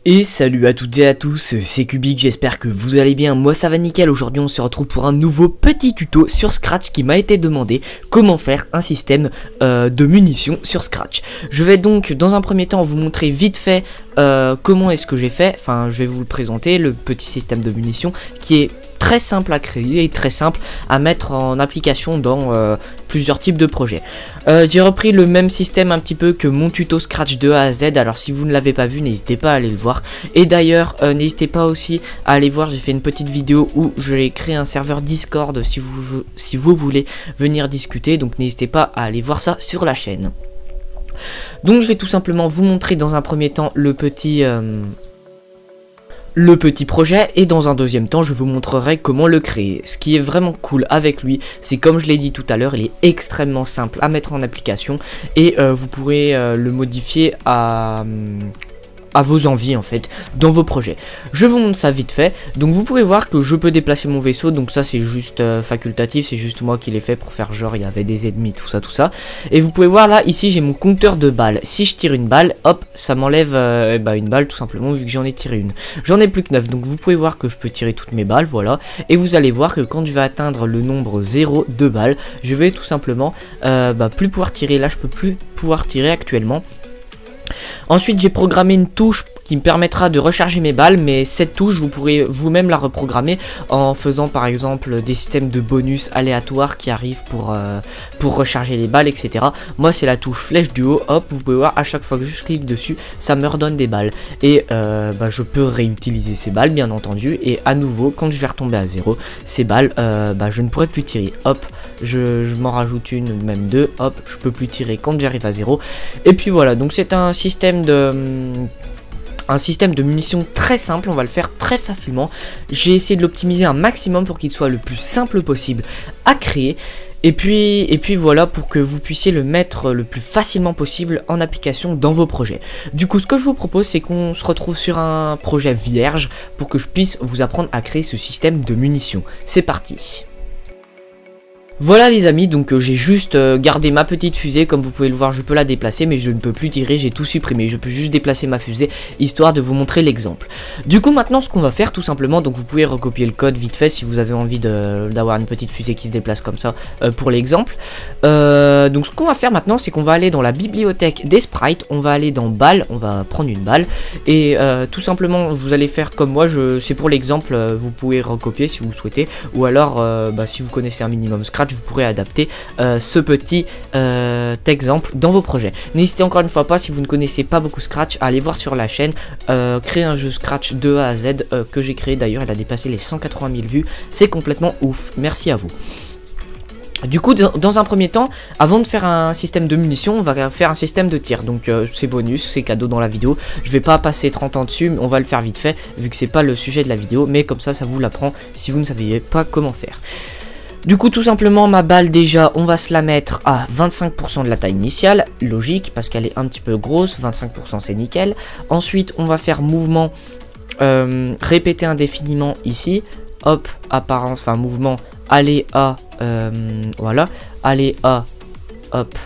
Et salut à toutes et à tous, c'est Cubic, j'espère que vous allez bien, moi ça va nickel. Aujourd'hui on se retrouve pour un nouveau petit tuto sur Scratch qui m'a été demandé, comment faire un système de munitions sur Scratch. Je vais donc dans un premier temps vous montrer vite fait comment est-ce que j'ai fait, enfin je vais vous le présenter, le petit système de munitions qui est très simple à créer et très simple à mettre en application dans plusieurs types de projets. J'ai repris le même système un petit peu que mon tuto Scratch de A à Z, alors si vous ne l'avez pas vu n'hésitez pas à aller le voir. Et d'ailleurs n'hésitez pas aussi à aller voir, j'ai fait une petite vidéo où j'ai créé un serveur Discord si vous voulez venir discuter, donc n'hésitez pas à aller voir ça sur la chaîne. Donc je vais tout simplement vous montrer dans un premier temps le petit projet, et dans un deuxième temps je vous montrerai comment le créer. Ce qui est vraiment cool avec lui, c'est comme je l'ai dit tout à l'heure, il est extrêmement simple à mettre en application et vous pourrez le modifier à vos envies en fait dans vos projets. Je vous montre ça vite fait. Donc vous pouvez voir que je peux déplacer mon vaisseau, donc ça c'est juste facultatif, c'est juste moi qui l'ai fait pour faire genre il y avait des ennemis, tout ça. Et vous pouvez voir là, ici j'ai mon compteur de balles. Si je tire une balle, hop, ça m'enlève une balle tout simplement vu que j'en ai tiré une. J'en ai plus que 9, donc vous pouvez voir que je peux tirer toutes mes balles, voilà. Et vous allez voir que quand je vais atteindre le nombre 0 de balles, je vais tout simplement plus pouvoir tirer. Là je peux plus pouvoir tirer actuellement. Ensuite j'ai programmé une touche qui me permettra de recharger mes balles, mais cette touche vous pourrez vous-même la reprogrammer en faisant par exemple des systèmes de bonus aléatoires qui arrivent pour recharger les balles, etc. Moi c'est la touche flèche du haut, hop, vous pouvez voir à chaque fois que je clique dessus ça me redonne des balles et je peux réutiliser ces balles bien entendu, et à nouveau quand je vais retomber à 0 ces balles je ne pourrai plus tirer, hop, je m'en rajoute une, même deux, hop, je peux plus tirer quand j'arrive à 0. Et puis voilà, donc c'est un système de munitions très simple, on va le faire très facilement. J'ai essayé de l'optimiser un maximum pour qu'il soit le plus simple possible à créer. Et puis voilà, pour que vous puissiez le mettre le plus facilement possible en application dans vos projets. Du coup, ce que je vous propose, c'est qu'on se retrouve sur un projet vierge pour que je puisse vous apprendre à créer ce système de munitions. C'est parti! Voilà les amis, donc j'ai juste gardé ma petite fusée, comme vous pouvez le voir je peux la déplacer mais je ne peux plus tirer, j'ai tout supprimé, je peux juste déplacer ma fusée histoire de vous montrer l'exemple. Du coup maintenant ce qu'on va faire tout simplement, donc vous pouvez recopier le code vite fait si vous avez envie d'avoir une petite fusée qui se déplace comme ça pour l'exemple. Donc ce qu'on va faire maintenant c'est qu'on va aller dans la bibliothèque des sprites, on va aller dans balles, on va prendre une balle et tout simplement vous allez faire comme moi, c'est pour l'exemple, vous pouvez recopier si vous le souhaitez, ou alors si vous connaissez un minimum Scratch, vous pourrez adapter ce petit exemple dans vos projets. N'hésitez encore une fois pas, si vous ne connaissez pas beaucoup Scratch, à aller voir sur la chaîne créer un jeu Scratch de A à Z que j'ai créé d'ailleurs, elle a dépassé les 180 000 vues, c'est complètement ouf, merci à vous. Du coup, dans un premier temps, avant de faire un système de munitions, on va faire un système de tir. Donc c'est bonus, c'est cadeau dans la vidéo. Je vais pas passer 30 ans dessus, mais on va le faire vite fait, vu que c'est pas le sujet de la vidéo. Mais comme ça vous l'apprend si vous ne saviez pas comment faire. Du coup tout simplement ma balle déjà on va se la mettre à 25% de la taille initiale, logique parce qu'elle est un petit peu grosse, 25% c'est nickel. Ensuite on va faire mouvement répéter indéfiniment ici, hop, apparence, enfin mouvement aller à, voilà, aller à, hop,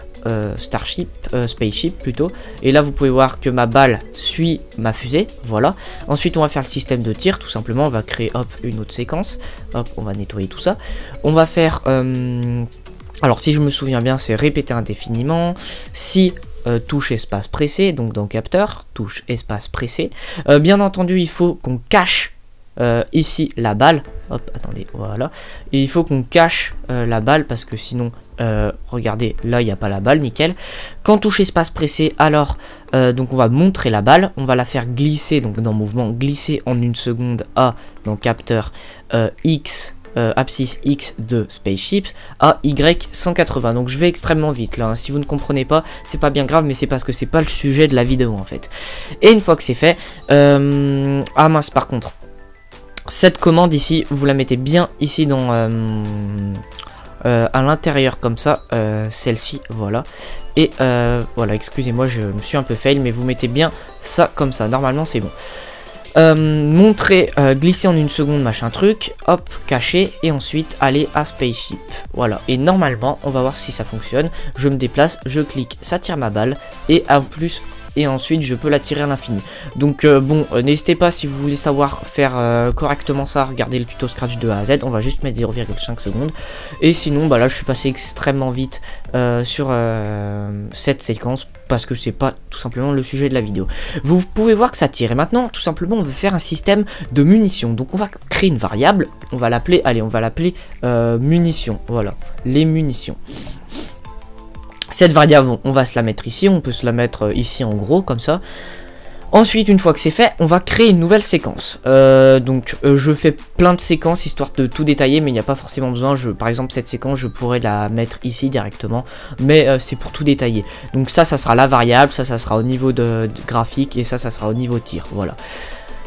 spaceship plutôt, et là vous pouvez voir que ma balle suit ma fusée, voilà. Ensuite on va faire le système de tir, tout simplement on va créer hop une autre séquence, hop on va nettoyer tout ça, on va faire alors si je me souviens bien c'est répéter indéfiniment, si touche espace pressé, donc dans capteur touche espace pressé, bien entendu il faut qu'on cache ici la balle, hop attendez, voilà, et il faut qu'on cache la balle parce que sinon regardez là il n'y a pas la balle, nickel. Quand touche espace pressé, alors donc on va montrer la balle, on va la faire glisser, donc dans mouvement glisser en 1 seconde à dans capteur X abscisse X de spaceship à Y 180. Donc je vais extrêmement vite là, hein. Si vous ne comprenez pas c'est pas bien grave, mais c'est parce que c'est pas le sujet de la vidéo en fait. Et une fois que c'est fait, ah mince par contre, cette commande ici, vous la mettez bien ici dans à l'intérieur comme ça, celle-ci, voilà. Et voilà, excusez-moi, je me suis un peu fail, mais vous mettez bien ça comme ça, normalement c'est bon. Montrer, glisser en 1 seconde, machin truc, hop, cacher, et ensuite aller à spaceship, voilà. Et normalement, on va voir si ça fonctionne, je me déplace, je clique, ça tire ma balle, et en plus et ensuite je peux la tirer à l'infini. Donc bon, n'hésitez pas si vous voulez savoir faire correctement ça, regardez le tuto Scratch de A à Z. On va juste mettre 0,5 secondes. Et sinon, bah là je suis passé extrêmement vite sur cette séquence parce que c'est pas tout simplement le sujet de la vidéo. Vous pouvez voir que ça tire. Et maintenant, tout simplement, on veut faire un système de munitions. Donc on va créer une variable, on va l'appeler, allez, on va l'appeler munitions. Voilà, les munitions. Cette variable, on va se la mettre ici, on peut se la mettre ici en gros, comme ça. Ensuite, une fois que c'est fait, on va créer une nouvelle séquence. Je fais plein de séquences histoire de tout détailler, mais il n'y a pas forcément besoin. Par exemple, cette séquence, je pourrais la mettre ici directement, mais c'est pour tout détailler. Donc ça sera la variable, ça sera au niveau de graphique, et ça sera au niveau tir. Voilà.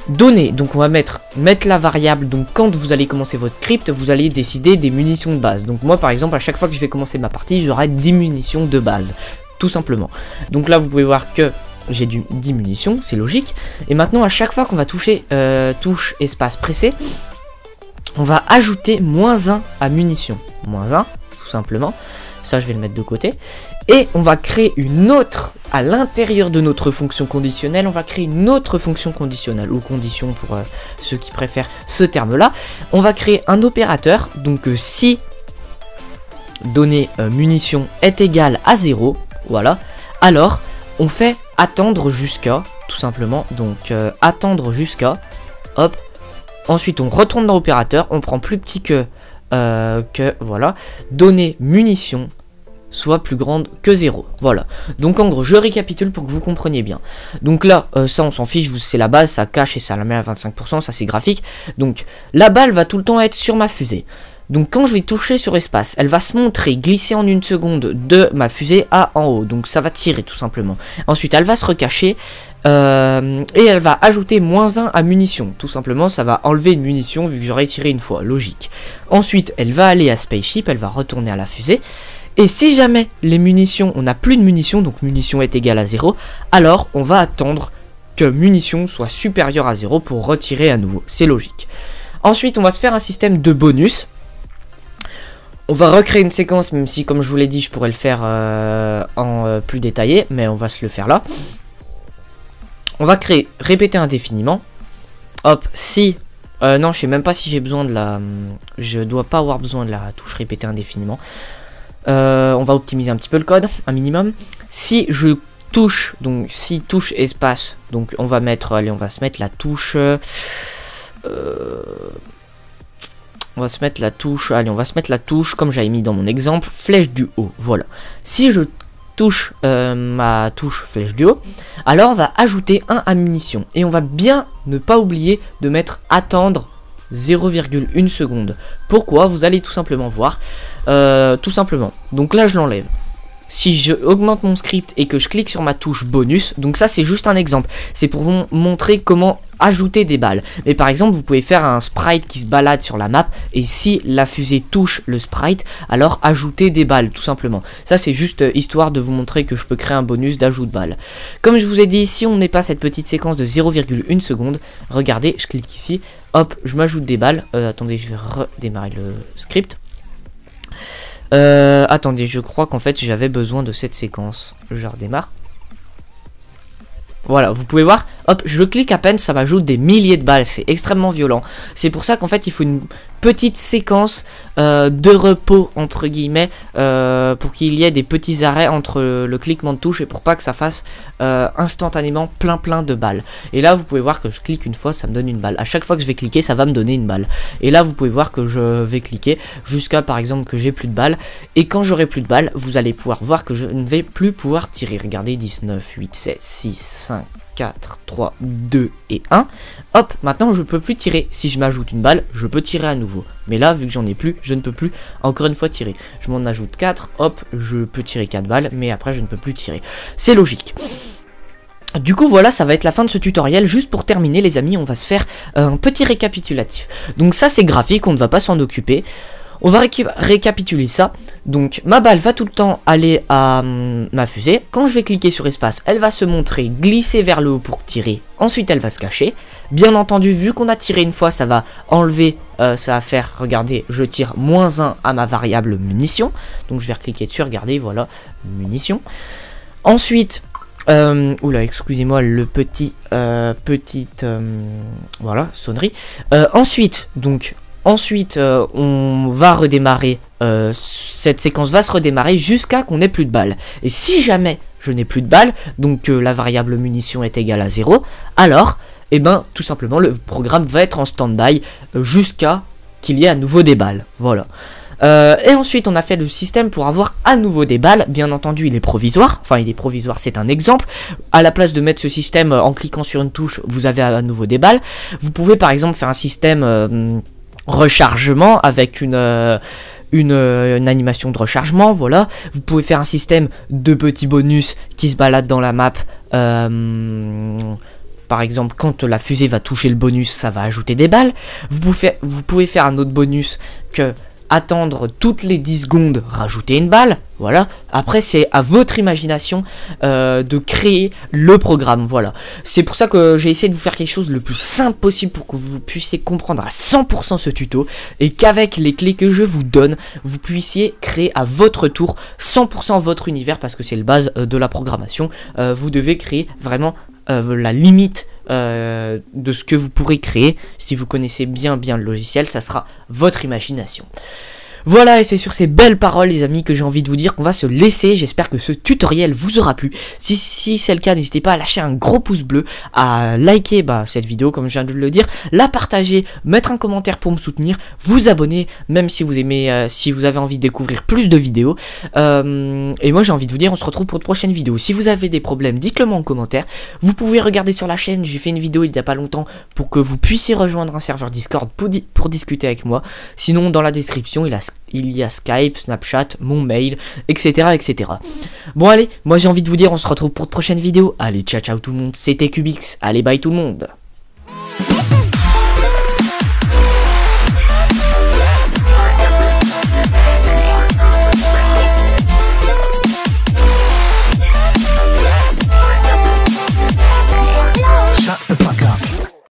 Données, donc on va mettre la variable. Donc quand vous allez commencer votre script, vous allez décider des munitions de base. Donc moi, par exemple, à chaque fois que je vais commencer ma partie, j'aurai 10 munitions de base, tout simplement. Donc là, vous pouvez voir que j'ai 10 munitions, c'est logique. Et maintenant, à chaque fois qu'on va toucher touche espace pressé, on va ajouter -1 à munitions. -1, tout simplement. Ça, je vais le mettre de côté. Et on va créer une autre, à l'intérieur de notre fonction conditionnelle, on va créer une autre fonction conditionnelle, ou condition pour ceux qui préfèrent ce terme-là. On va créer un opérateur, donc si données munitions est égal à 0, voilà, alors on fait attendre jusqu'à, tout simplement, donc attendre jusqu'à, hop, ensuite on retourne dans l'opérateur, on prend plus petit que voilà, données munitions soit plus grande que 0. Voilà. Donc en gros, je récapitule pour que vous compreniez bien. Donc là, ça on s'en fiche, c'est la base, ça cache et ça la met à 25%, ça c'est graphique. Donc la balle va tout le temps être sur ma fusée. Donc quand je vais toucher sur espace, elle va se montrer glisser en 1 seconde de ma fusée à en haut. Donc ça va tirer tout simplement. Ensuite, elle va se recacher et elle va ajouter -1 à munitions. Tout simplement, ça va enlever une munition vu que j'aurais tiré une fois. Logique. Ensuite, elle va aller à Spaceship, elle va retourner à la fusée. Et si jamais les munitions, on n'a plus de munitions, donc munitions est égale à 0, alors on va attendre que munitions soit supérieure à 0 pour retirer à nouveau. C'est logique. Ensuite, on va se faire un système de bonus. On va recréer une séquence, même si, comme je vous l'ai dit, je pourrais le faire en plus détaillé, mais on va se le faire là. On va créer répéter indéfiniment. Hop, si... non, je sais même pas si j'ai besoin de la... Je dois pas avoir besoin de la touche répéter indéfiniment. On va optimiser un petit peu le code, un minimum. Si je touche, donc si touche espace, donc on va mettre, allez, on va se mettre la touche, on va se mettre la touche, allez, on va se mettre la touche comme j'avais mis dans mon exemple, flèche du haut, voilà. Si je touche ma touche flèche du haut, alors on va ajouter 1 à munitions. Et on va bien ne pas oublier de mettre attendre 0,1 seconde. Pourquoi? Vous allez tout simplement voir. Tout simplement. Donc là, je l'enlève. Si je augmente mon script et que je clique sur ma touche bonus, donc ça c'est juste un exemple. C'est pour vous montrer comment ajouter des balles. Mais par exemple, vous pouvez faire un sprite qui se balade sur la map. Et si la fusée touche le sprite, alors ajouter des balles, tout simplement. Ça c'est juste histoire de vous montrer que je peux créer un bonus d'ajout de balles. Comme je vous ai dit, si on n'est pas cette petite séquence de 0,1 seconde, regardez, je clique ici. Hop, je m'ajoute des balles. Attendez, je vais redémarrer le script. Attendez, je crois qu'en fait j'avais besoin de cette séquence. Je redémarre. Voilà, vous pouvez voir, hop, je clique à peine, ça m'ajoute des milliers de balles, c'est extrêmement violent. C'est pour ça qu'en fait il faut une petite séquence de repos, entre guillemets, pour qu'il y ait des petits arrêts entre le cliquement de touche et pour pas que ça fasse instantanément plein de balles. Et là vous pouvez voir que je clique une fois, ça me donne une balle. À chaque fois que je vais cliquer, ça va me donner une balle. Et là vous pouvez voir que je vais cliquer jusqu'à par exemple que j'ai plus de balles. Et quand j'aurai plus de balles, vous allez pouvoir voir que je ne vais plus pouvoir tirer. Regardez, 19, 8, 7, 6, 5, 4, 3, 2 et 1. Hop, maintenant je peux plus tirer. Si je m'ajoute une balle, je peux tirer à nouveau. Mais là, vu que j'en ai plus, je ne peux plus encore une fois tirer. Je m'en ajoute 4, hop, je peux tirer 4 balles, mais après je ne peux plus tirer. C'est logique. Du coup voilà, ça va être la fin de ce tutoriel. Juste pour terminer les amis, on va se faire un petit récapitulatif. Donc ça c'est graphique, on ne va pas s'en occuper. On va récapituler ça. Donc ma balle va tout le temps aller à ma fusée. Quand je vais cliquer sur espace, elle va se montrer, glisser vers le haut pour tirer. Ensuite elle va se cacher. Bien entendu, vu qu'on a tiré une fois, ça va enlever, ça va faire, regardez, je tire -1 à ma variable munition. Donc je vais recliquer dessus, regardez, voilà, munition. Ensuite, Oula, excusez-moi, le voilà, sonnerie. Ensuite, on va redémarrer, cette séquence va se redémarrer jusqu'à qu'on n'ait plus de balles. Et si jamais je n'ai plus de balles, donc la variable munition est égale à 0, alors, eh ben, tout simplement, le programme va être en stand-by jusqu'à qu'il y ait à nouveau des balles. Voilà. Et ensuite, on a fait le système pour avoir à nouveau des balles. Bien entendu, il est provisoire. Enfin, il est provisoire, c'est un exemple. À la place de mettre ce système en cliquant sur une touche, vous avez à nouveau des balles. Vous pouvez par exemple faire un système rechargement avec une animation de rechargement, voilà. Vous pouvez faire un système de petits bonus qui se baladent dans la map. Par exemple, quand la fusée va toucher le bonus, ça va ajouter des balles. Vous pouvez faire un autre bonus que attendre toutes les 10 secondes, rajouter une balle. Voilà. Après, c'est à votre imagination de créer le programme. Voilà. C'est pour ça que j'ai essayé de vous faire quelque chose le plus simple possible pour que vous puissiez comprendre à 100% ce tuto et qu'avec les clés que je vous donne, vous puissiez créer à votre tour 100% votre univers parce que c'est le base de la programmation. Vous devez créer vraiment la limite de ce que vous pourrez créer. Si vous connaissez bien le logiciel, ça sera votre imagination. Voilà, et c'est sur ces belles paroles les amis que j'ai envie de vous dire qu'on va se laisser. J'espère que ce tutoriel vous aura plu. Si c'est le cas, n'hésitez pas à lâcher un gros pouce bleu, à liker cette vidéo comme je viens de le dire, la partager, mettre un commentaire pour me soutenir, vous abonner même si vous aimez, si vous avez envie de découvrir plus de vidéos. Et moi j'ai envie de vous dire, on se retrouve pour de prochaines vidéos. Si vous avez des problèmes, dites-le moi en commentaire. Vous pouvez regarder sur la chaîne, j'ai fait une vidéo il n'y a pas longtemps pour que vous puissiez rejoindre un serveur Discord pour discuter avec moi. Sinon dans la description il y a Skype, Snapchat, mon mail, etc. etc. Bon allez, moi j'ai envie de vous dire, on se retrouve pour de prochaines vidéos. Allez, ciao ciao tout le monde, c'était Cubix, allez bye tout le monde.